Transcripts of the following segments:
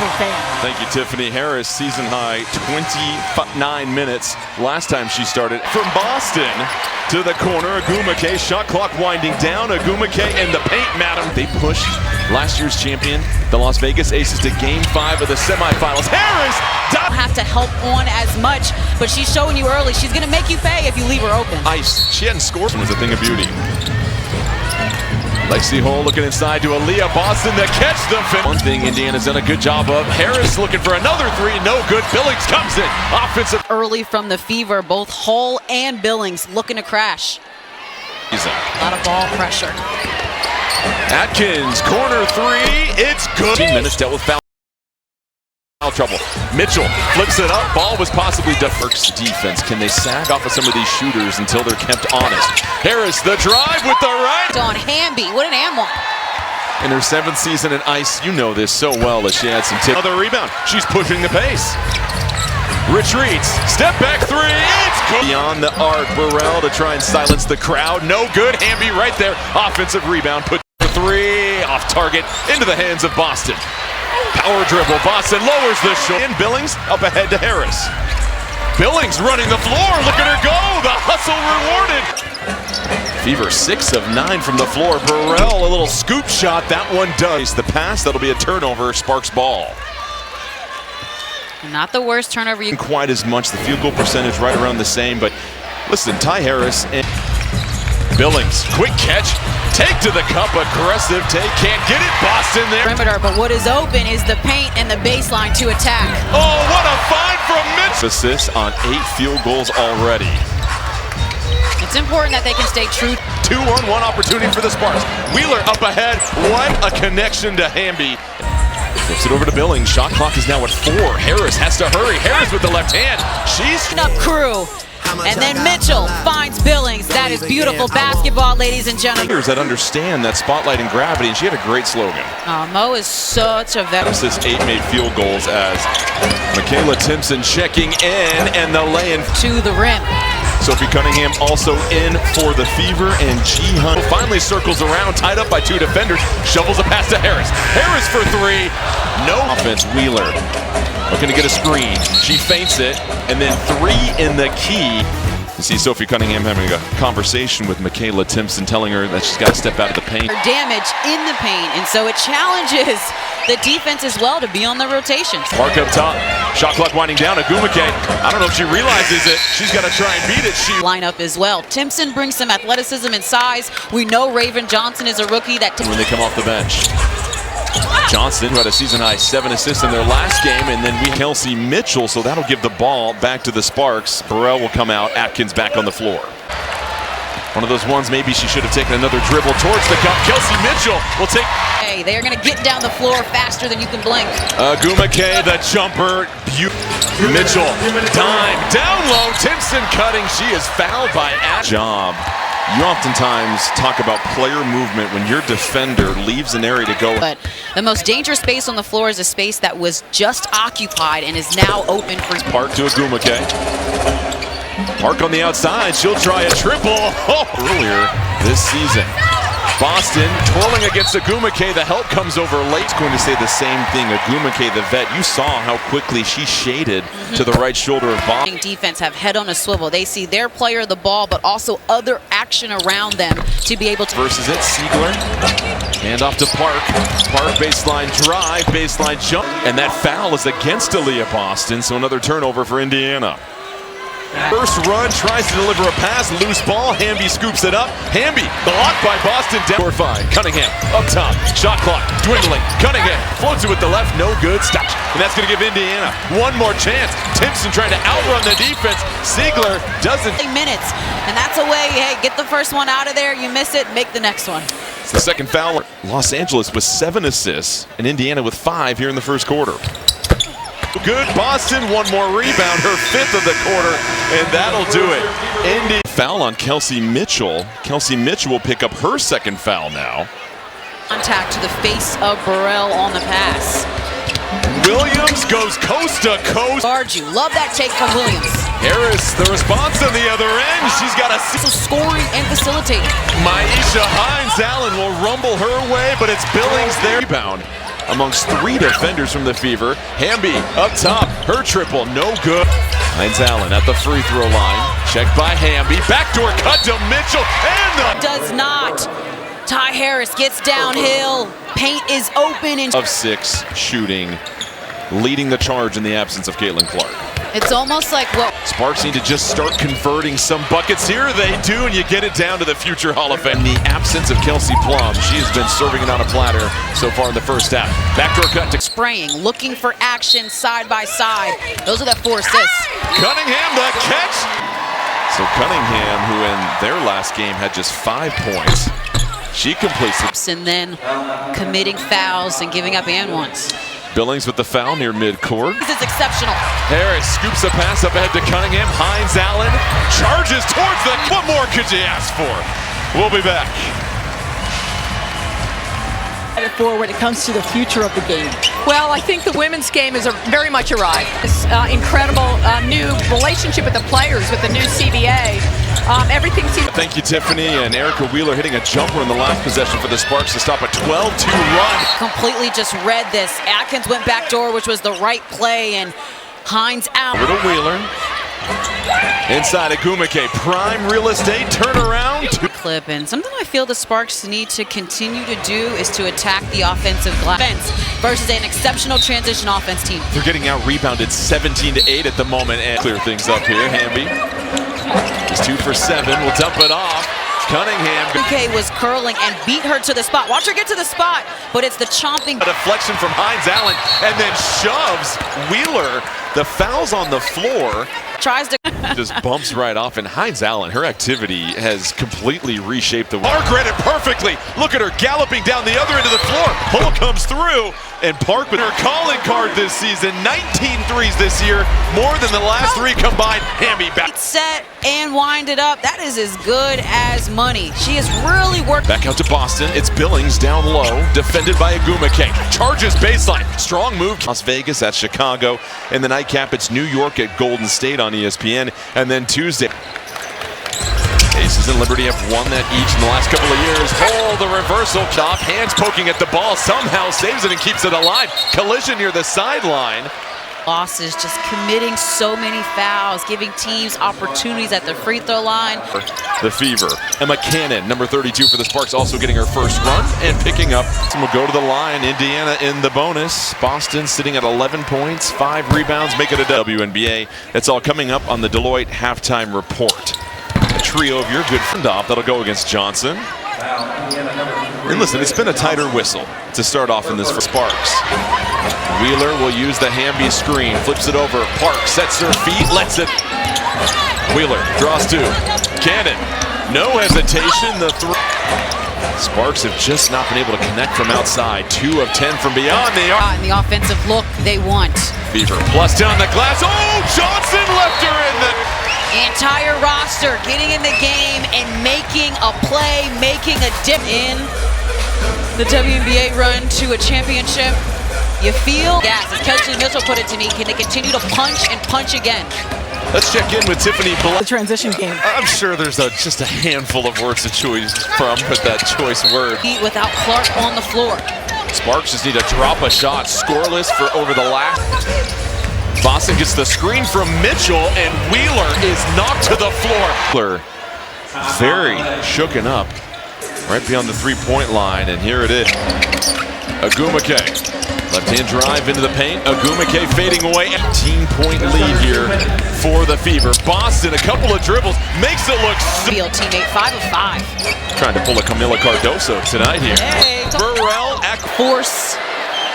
True fan. Thank you, Tiffany Harris. Season high 29 minutes last time she started. From Boston to the corner, Agumake. Shot clock winding down. Agumake in the paint, madam. They pushed last year's champion, the Las Vegas Aces, to Game 5 of the semifinals. Harris! Don't have to help on as much, but she's showing you early. She's going to make you pay if you leave her open. Ice. She hadn't scored. It was a thing of beauty. Lexi Hole looking inside to Aaliyah Boston to catch the fin. One thing Indiana's done a good job of. Harris looking for another three. No good. Billings comes in. Offensive. Early from the Fever, both Hull and Billings looking to crash. A lot of ball pressure. Atkins, corner three. It's good. 15 minutes dealt with foul trouble. Mitchell flips it up. Ball was possibly Duff's defense. Can they sag off of some of these shooters until they're kept honest? Harris, the drive with the right. On Hamby, what an ammo. In her 7th season in ice, you know this so well as she had some tips. Another rebound. She's pushing the pace. Retreats. Step back three. It's good. Beyond the arc, Burrell to try and silence the crowd. No good. Hamby right there. Offensive rebound. Put the three off target into the hands of Boston. Power dribble. Boston lowers the shot. And Billings up ahead to Harris. Billings running the floor. Look at her go. The hustle rewarded. Fever 6 of 9 from the floor. Burrell, a little scoop shot. That one does. The pass, that'll be a turnover. Sparks ball. Not the worst turnover. Quite as much. The field goal percentage right around the same. But listen, Ty Harris and Billings. Quick catch. Take to the cup. Aggressive take. Can't get it. Boston there. Perimeter, but what is open is the paint and the baseline to attack. Oh, what a find from Mitch. Assists on 8 field goals already. It's important that they can stay true. 2-on-1 opportunity for the Sparks. Wheeler up ahead. What a connection to Hamby. Flips it over to Billings. Shot clock is now at 4. Harris has to hurry. Harris with the left hand. She's up crew. And then Mitchell finds Billings. That is beautiful basketball, ladies and gentlemen. That understand that spotlight and gravity, and she had a great slogan. Mo is such a veteran. This 8 made field goals as Michaela Timpson checking in and the lay-in to the rim. Sophie Cunningham also in for the Fever, and G Hunt finally circles around, tied up by 2 defenders, shovels a pass to Harris. Harris for 3. No offense. Wheeler looking to get a screen. She feints it, and then 3 in the key. You see Sophie Cunningham having a conversation with Michaela Timpson, telling her that she's got to step out of the paint. Damage in the paint, and so it challenges the defense as well to be on the rotations. Park up top. Shot clock winding down. Agumake. I don't know if she realizes it. She's got to try and beat it. Line up as well. Timpson brings some athleticism and size. We know Raven Johnson is a rookie that when they come off the bench. Johnson, who had a season-high 7 assists in their last game, and then Kelsey Mitchell, so that'll give the ball back to the Sparks. Burrell will come out. Atkins back on the floor. One of those ones maybe she should have taken another dribble towards the cup. Kelsey Mitchell will take. Hey, they are going to get down the floor faster than you can blink. Agumake, the jumper. Mitchell, dime, down low. Timpson cutting. She is fouled by Job. You oftentimes talk about player movement when your defender leaves an area to go. But the most dangerous space on the floor is a space that was just occupied and is now open for Park to Agumake. Park on the outside. She'll try a triple. Oh, earlier this season. Boston twirling against Agumake. The help comes over late. Going to say the same thing. Agumake, the vet, you saw how quickly she shaded to the right shoulder of Boston. Defense have head on a swivel. They see their player the ball, but also other action around them to be able to. Versus it, Siegler. Hand off to Park. Park baseline drive, baseline jump. And that foul is against Aaliyah Boston, so another turnover for Indiana. First run, tries to deliver a pass, loose ball. Hamby scoops it up. Hamby blocked by Boston. Down. Fine. Cunningham up top. Shot clock dwindling. Cunningham floats it with the left. No good. Stop. And that's going to give Indiana one more chance. Timpson trying to outrun the defense. Siegler doesn't. Minutes. And that's a way, hey, get the first one out of there. You miss it, make the next one. It's the second foul. Los Angeles with 7 assists and Indiana with 5 here in the first quarter. Good. Boston, one more rebound, her 5th of the quarter, and that'll do it. Indy foul on Kelsey Mitchell. Kelsey Mitchell will pick up her 2nd foul now. Contact to the face of Burrell on the pass. Williams goes coast to coast. Guard you. Love that take from Williams. Harris, the response on the other end. She's got a scoring and facilitating. Maisha Hines Allen will rumble her way, but it's Billings there. Rebound. amongst 3 defenders from the Fever. Hamby up top, her triple, no good. Hines Allen at the free throw line, checked by Hamby, backdoor cut to Mitchell, and the does not. Ty Harris gets downhill, paint is open. Of 6 shooting, leading the charge in the absence of Caitlin Clark. It's almost like what Sparks need to just start converting some buckets. Here they do, and you get it down to the future Hall of Fame. In the absence of Kelsey Plum, she has been serving it on a platter so far in the first half. Backdoor cut to spraying, looking for action side by side. Those are the 4 assists. Cunningham, the catch. So Cunningham, who in their last game had just 5 points, she completes it. And then committing fouls and giving up and ones. Billings with the foul near midcourt. This is exceptional. Harris scoops a pass up ahead to Cunningham. Hines Allen charges towards the... What more could you ask for? We'll be back. For when it comes to the future of the game. Well, I think the women's game is very much arrived. This incredible new relationship with the players, with the new CBA. Everything seems... Thank you, Tiffany. And Erica Wheeler hitting a jumper in the last possession for the Sparks to stop a 12-2 run. Completely just read this. Atkins went backdoor, which was the right play, and Hines out. Over to Wheeler. Inside Agumake, prime real estate, turnaround. Clip, and something I feel the Sparks need to continue to do is to attack the offensive glass versus an exceptional transition offense team. They're getting out rebounded 17-8 at the moment, and clear things up here. Hamby is 2 for 7. We'll dump it off. Cunningham. UK was curling and beat her to the spot. Watch her get to the spot, but it's the chomping. A deflection from Hines Allen, and then shoves Wheeler. The foul's on the floor. Tries to just bumps right off, and Hines Allen, her activity has completely reshaped the... Park read it perfectly. Look at her galloping down the other end of the floor. Pull comes through, and Park with her calling card this season. 19 threes this year, more than the last 3 combined. Hamby back. Set and wind it up. That is as good as money. She has really worked. Back out to Boston. It's Billings down low, defended by Agumake. Charges baseline. Strong move. Las Vegas at Chicago. And the nightcap, it's New York at Golden State on ESPN. And then Tuesday, Aces and Liberty have won that each in the last couple of years. Oh, the reversal chop. Hands poking at the ball. Somehow saves it and keeps it alive. Collision near the sideline. Losses, just committing so many fouls, giving teams opportunities at the free throw line. The Fever. Emma Cannon, number 32 for the Sparks, also getting her first run and picking up. And we'll go to the line. Indiana in the bonus. Boston sitting at 11 points, 5 rebounds, make it a WNBA. That's all coming up on the Deloitte halftime report. A trio of your good friend off. That'll go against Johnson. And listen, it's been a tighter whistle to start off in this for Sparks. Wheeler will use the Hamby screen, flips it over. Park sets her feet, lets it. Wheeler draws 2. Cannon, no hesitation. The 3. Sparks have just not been able to connect from outside. 2 of 10 from beyond the arc. In the offensive look they want. Fever plus down the glass. Oh, Johnson left her in the... Entire roster getting in the game and making a play, making a dip in the WNBA run to a championship. You feel gas, as Kelsey Mitchell put it to me, can they continue to punch and punch again? Let's check in with Tiffany. The transition game. I'm sure there's just a handful of words to choose from with that choice word. Without Clark on the floor. Sparks just need to drop a shot, scoreless for over the last. Boston gets the screen from Mitchell, and Wheeler is knocked to the floor. Wheeler very shooken up right beyond the three-point line, and here it is. Agumake, left-hand drive into the paint. Agumake fading away. 18-point lead here for the Fever. Boston, a couple of dribbles, makes it look... Field teammate, 5 of 5. Trying to pull a Camila Cardoso tonight here. Hey, Burrell at force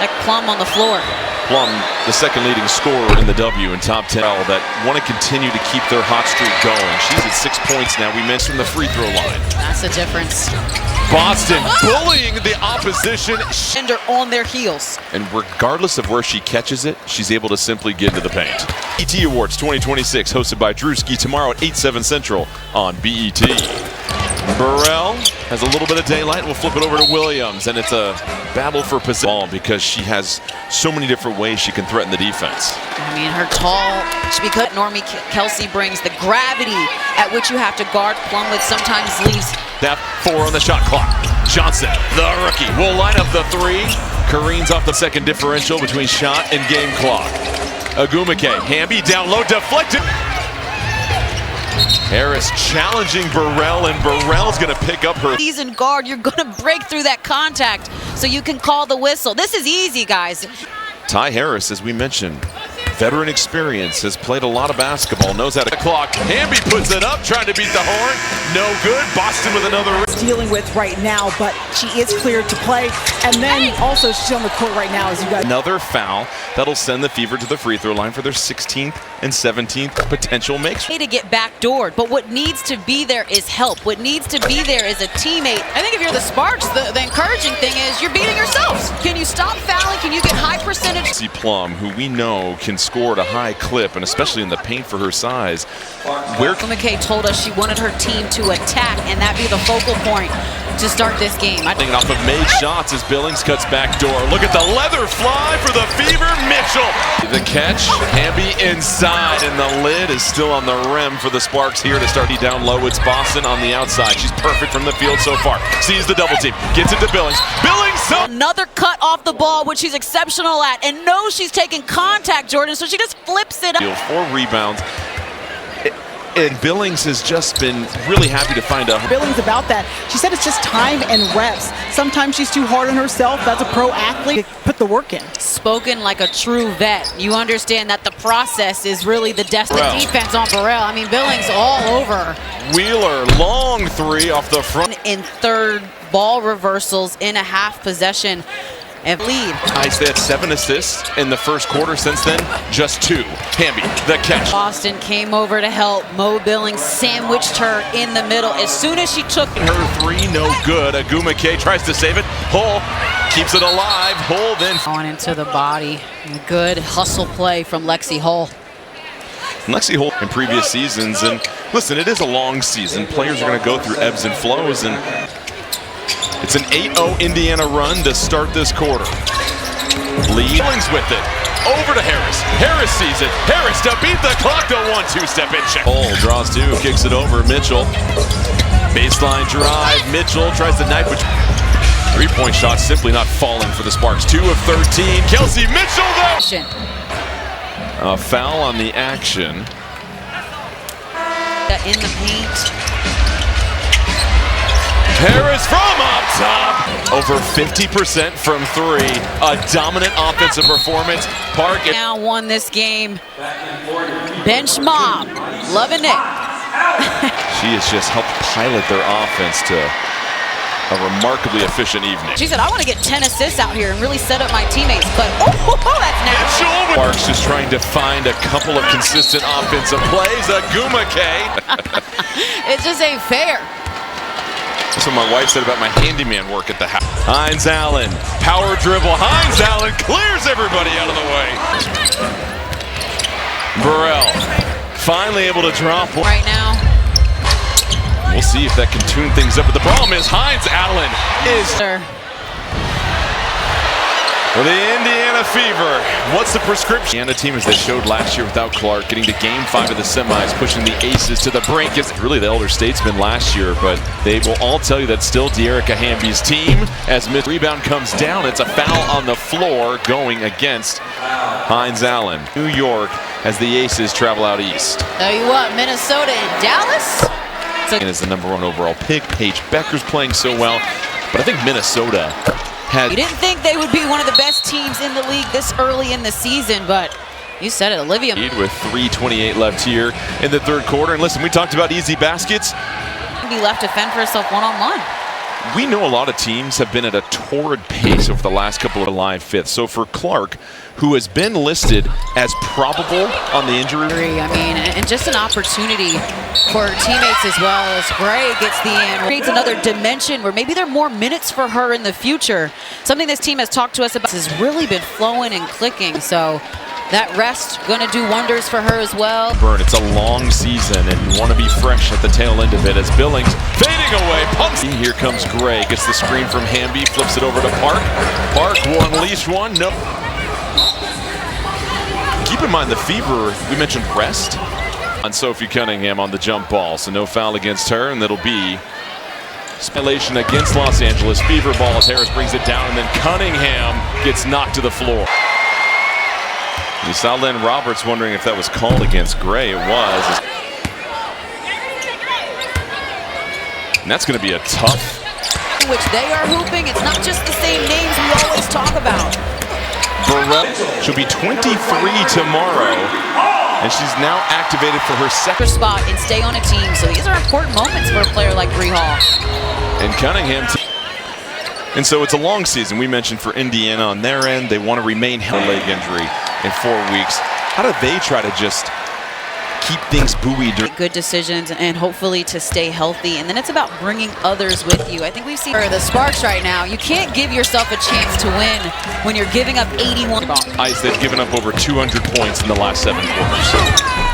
that Plum on the floor. Plum, the second leading scorer in the W in top 10, that want to continue to keep their hot streak going. She's at 6 points now. We mentioned the free throw line. That's the difference. Boston bullying the opposition. And are on their heels. And regardless of where she catches it, she's able to simply get into the paint. BET Awards 2026, hosted by Drewski, tomorrow at 8/7 Central on BET. Burrell has a little bit of daylight. We'll flip it over to Williams, and it's a battle for position because she has so many different ways she can threaten the defense. I mean, her tall, because Normie Kelsey brings the gravity at which you have to guard Plum with, sometimes leaves. That 4 on the shot clock. Johnson, the rookie, will line up the 3. Careens off the second differential between shot and game clock. Agumake, Hamby down low, deflected. Harris challenging Burrell, and Burrell's going to pick up her. Season guard, you're going to break through that contact so you can call the whistle. This is easy, guys. Ty Harris, as we mentioned, veteran experience, has played a lot of basketball, knows how to clock. Hamby puts it up, trying to beat the horn. No good. Boston with another. Dealing with right now, but she is cleared to play. And then also she's on the court right now, as you guys. Another foul that'll send the Fever to the free throw line for their 16th and 17th potential makes. To get backdoored, but what needs to be there is help. What needs to be there is a teammate. I think if you're the Sparks, the encouraging thing is you're beating yourselves. Can you stop fouling? Can you get high percentage? Plum, who we know can score at a high clip, and especially in the paint for her size. Where McKay told us she wanted her team to attack, and that be the focal point to start this game. Off of made shots as Billings cuts back door. Look at the leather fly for the Fever. Mitchell. The catch, Hamby inside, and the lid is still on the rim for the Sparks here to start. Down low, it's Boston on the outside. She's perfect from the field so far. Sees the double team, gets it to Billings. Another cut off the ball, which she's exceptional at, and knows she's taking contact, Jordan, so she just flips it up. 4 rebounds. And Billings has just been really happy to find out. Billings about that. She said it's just time and reps. Sometimes she's too hard on herself. That's a pro athlete. Put the work in. Spoken like a true vet. You understand that the process is really the destiny. Defense on Burrell. I mean, Billings all over. Wheeler, long 3 off the front. In third, ball reversals in a half possession. And lead. Nice, they had 7 assists in the first quarter. Since then, just 2. Hamby, the catch. Boston came over to help. Mo Billings sandwiched her in the middle. As soon as she took her 3, no good. Agumake tries to save it. Hull keeps it alive. Hull then on into the body. Good hustle play from Lexi Hull. Lexi Hull in previous seasons, and listen, it is a long season. Players are going to go through ebbs and flows, and it's an 8-0 Indiana run to start this quarter. Billings with it. Over to Harris. Harris sees it. Harris to beat the clock to 1-2 step in check. Hull draws 2, kicks it over. Mitchell. Baseline drive. Mitchell tries to knife, which 3-point shot simply not falling for the Sparks. 2 of 13. Kelsey Mitchell though. A foul on the action. In the paint. Harris from up top, over 50% from 3. A dominant offensive performance. Park now won this game. Bench mob, loving it. She has just helped pilot their offense to a remarkably efficient evening. She said, I want to get 10 assists out here and really set up my teammates, but that's nasty. Parks just trying to find a couple of consistent offensive plays. Agumake. It just ain't fair. That's what my wife said about my handyman work at the house. Hines Allen, power dribble. Hines Allen clears everybody out of the way. Burrell finally able to drop one. Right now. We'll see if that can tune things up, but the problem is Hines Allen is... For the Indiana Fever, what's the prescription? Indiana team, as they showed last year without Clark, getting to Game 5 of the semis, pushing the Aces to the brink. Is really the elder statesman last year, but they will all tell you that's still De'Erica Hamby's team. As mid-rebound comes down, it's a foul on the floor going against Hines Allen. New York as the Aces travel out east. Tell you what, Minnesota and Dallas. And is the #1 overall pick. Paige Becker's playing so well, but I think Minnesota has... You didn't think they would be one of the best teams in the league this early in the season, but you said it, Olivia. With 3:28 left here in the third quarter. And listen, we talked about easy baskets. Be left to fend for herself one-on-one. We know a lot of teams have been at a torrid pace over the last couple of live fifths. So for Clark, who has been listed as probable on the injury. I mean, and just an opportunity for her teammates as well as Gray gets the end. Creates another dimension where maybe there are more minutes for her in the future. Something this team has talked to us about has really been flowing and clicking. So that rest going to do wonders for her as well. It's a long season and you want to be fresh at the tail end of it as Billings fading away. Pumps. Here comes Gray, gets the screen from Hamby, flips it over to Park. Park will unleash one. No. Keep in mind the Fever, we mentioned rest on Sophie Cunningham on the jump ball, so no foul against her, and that'll be Spillation against Los Angeles. Fever ball as Harris brings it down, and then Cunningham gets knocked to the floor. You saw Lynn Roberts wondering if that was called against Gray. It was. And that's going to be a tough. Which they are hooping. It's not just the same names we always talk about. Burrell, she'll be 23 tomorrow, and she's now activated for her second spot and stay on a team. So these are important moments for a player like Bree Hall. And Cunningham. And so it's a long season. We mentioned for Indiana on their end, they want to remain healthy. Leg injury in 4 weeks. How do they try to just keep things buoyed? Good decisions and hopefully to stay healthy. And then it's about bringing others with you. I think we've seen the Sparks right now. You can't give yourself a chance to win when you're giving up 81. Ice, they've given up over 200 points in the last 7 quarters.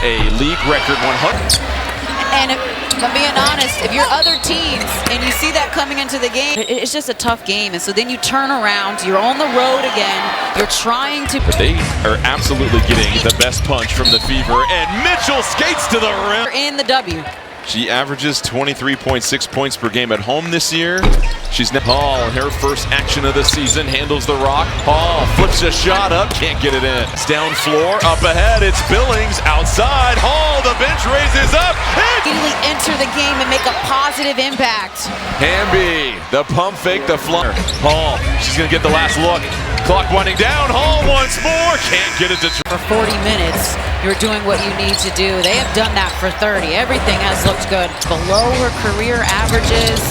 A league record 100. And if I'm being honest, if you're other teams and you see that coming into the game, it's just a tough game. And so then you turn around, you're on the road again, you're trying to... But they are absolutely getting the best punch from the Fever, and Mitchell skates to the rim. In the W. She averages 23.6 points per game at home this year. She's now Hall in her first action of the season, handles the rock. Hall flips a shot up, can't get it in. It's down floor, up ahead, it's Billings, outside. Hall, the bench raises up. Immediately enter the game and make a positive impact. Hamby, the pump fake, the flyer. Hall, she's gonna get the last look. Clock winding down, Hall once more, can't get it to... For 40 minutes, you're doing what you need to do. They have done that for 30. Everything has looked good. Below her career averages.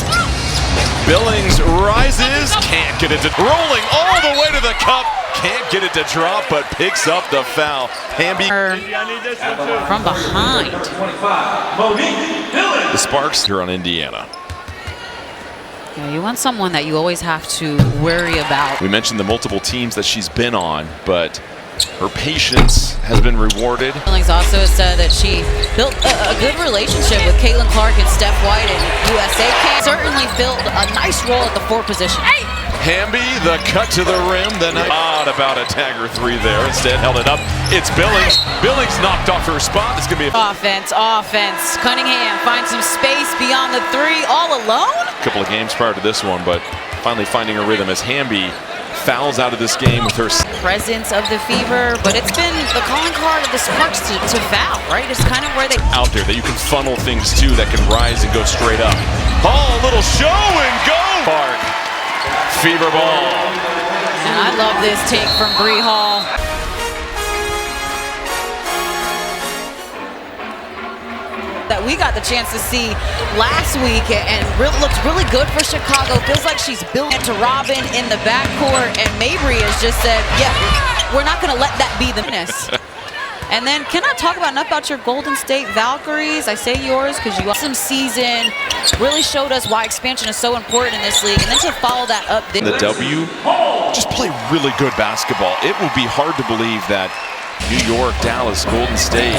Billings rises, can't get it to... Rolling all the way to the cup, can't get it to drop, but picks up the foul. Hamby from behind. The Sparks here on Indiana. Yeah, you want someone that you always have to worry about. We mentioned the multiple teams that she's been on, but her patience has been rewarded. Billings also said that she built a good relationship with Caitlin Clark and Steph White and USA. Certainly filled a nice role at the 4 position. Hamby, the cut to the rim, then odd about a tagger 3 there. Instead held it up. It's Billings. Billings knocked off her spot. It's going to be offense. Cunningham finds some space beyond the 3 all alone. A couple of games prior to this one, but finally finding a rhythm as Hamby fouls out of this game with her presence of the Fever, but it's been the calling card of the Sparks to foul, right? It's kind of where they out there that you can funnel things to that can rise and go straight up. Oh, a little show and go. Park. Fever ball. And I love this take from Bree Hall. That we got the chance to see last week and looks really good for Chicago. Feels like she's built into Robin in the backcourt, and Mabry has just said, yeah, we're not going to let that be the miss. And then can I talk enough about your Golden State Valkyries? I say yours because you awesome season, really showed us why expansion is so important in this league, and then to follow that up. The W just play really good basketball. It will be hard to believe that New York, Dallas, Golden State,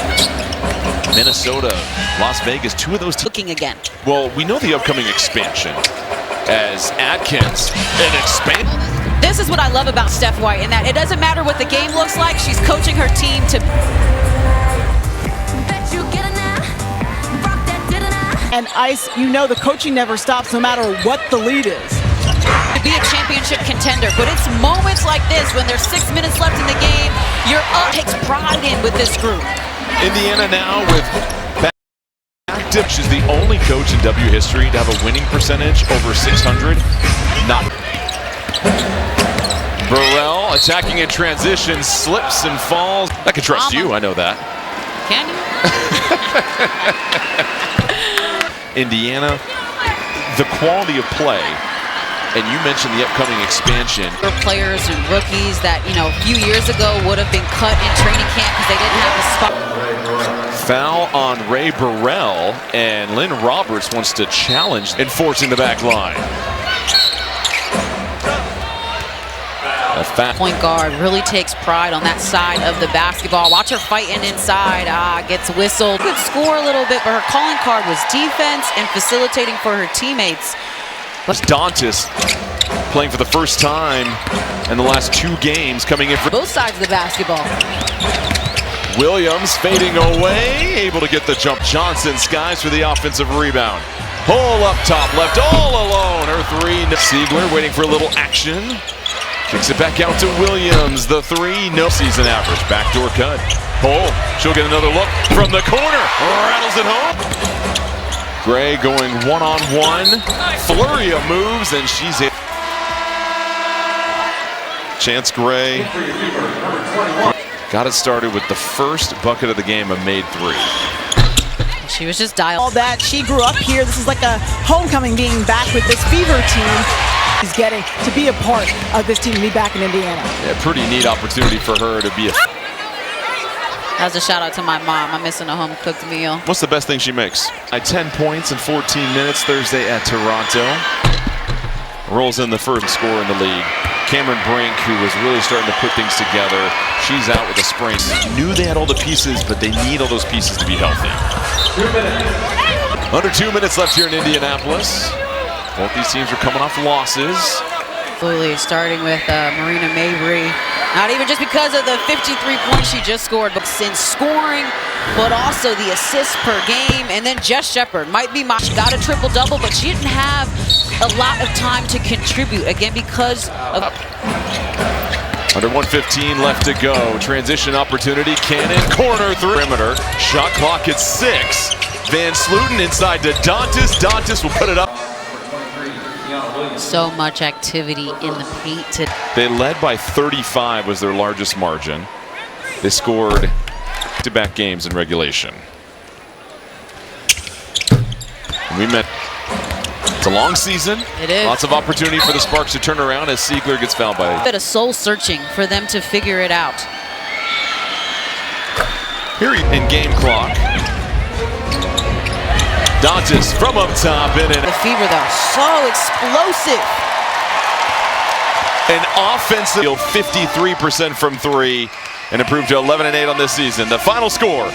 Minnesota, Las Vegas, 2 of those looking again. Well, we know the upcoming expansion as Atkins and expand. This is what I love about Steph White, in that it doesn't matter what the game looks like, she's coaching her team to... And Ice, you know the coaching never stops no matter what the lead is. To be a championship contender, but it's moments like this when there's 6 minutes left in the game, you're up, takes pride in with this group. Indiana now with active. She's the only coach in W history to have a winning percentage over 600. Not Burrell attacking in transition, slips and falls. I can trust you, I know that. Can you? Indiana, the quality of play. And you mentioned the upcoming expansion. For players and rookies that, you know, a few years ago would have been cut in training camp because they didn't have a spot. Foul on Ray Burrell, and Lynn Roberts wants to challenge enforcing the back line. Point guard really takes pride on that side of the basketball. Watch her fighting inside. Gets whistled. Could score a little bit, but her calling card was defense and facilitating for her teammates. Dantas playing for the first time in the last 2 games, coming in for both sides of the basketball. Williams fading away, able to get the jump. Johnson skies for the offensive rebound. Pull up top left, all alone. Her three. Siegler waiting for a little action. Kicks it back out to Williams. The three, no season average. Backdoor cut. Pull. She'll get another look from the corner. Rattles it home. Gray going one-on-one. Flurry of moves, and she's hit. Chance Gray got it started with the first bucket of the game, a made three. She was just dialed. All that, she grew up here. This is like a homecoming being back with this Fever team. She's getting to be a part of this team, to be back in Indiana. Yeah, pretty neat opportunity for her to be a... That was a shout out to my mom. I'm missing a home cooked meal. What's the best thing she makes? 10 points in 14 minutes Thursday at Toronto. Rolls in the first score in the league. Cameron Brink, who was really starting to put things together, she's out with a sprain. Knew they had all the pieces, but they need all those pieces to be healthy. 2 minutes. Under 2 minutes left here in Indianapolis. Both these teams are coming off losses. Absolutely, starting with Marina Mabry. Not even just because of the 53 points she just scored, but since scoring, but also the assists per game. And then Jess Shepard might be she got a triple-double, but she didn't have a lot of time to contribute, again, because of... Under 1:15 left to go. Transition opportunity. Cannon, corner, perimeter. Shot clock at 6. Van Sluten inside to Dantas. Dantas will put it up. So much activity in the paint today. They led by 35 was their largest margin. They scored back-to-back games in regulation. And we met. It's a long season. It is. Lots of opportunity for the Sparks to turn around as Siegler gets fouled by. A bit of soul searching for them to figure it out. Here in game clock. Dantas from up top in it. The Fever, though, so explosive. An offensive 53% from three and improved to 11-8 on this season. The final score.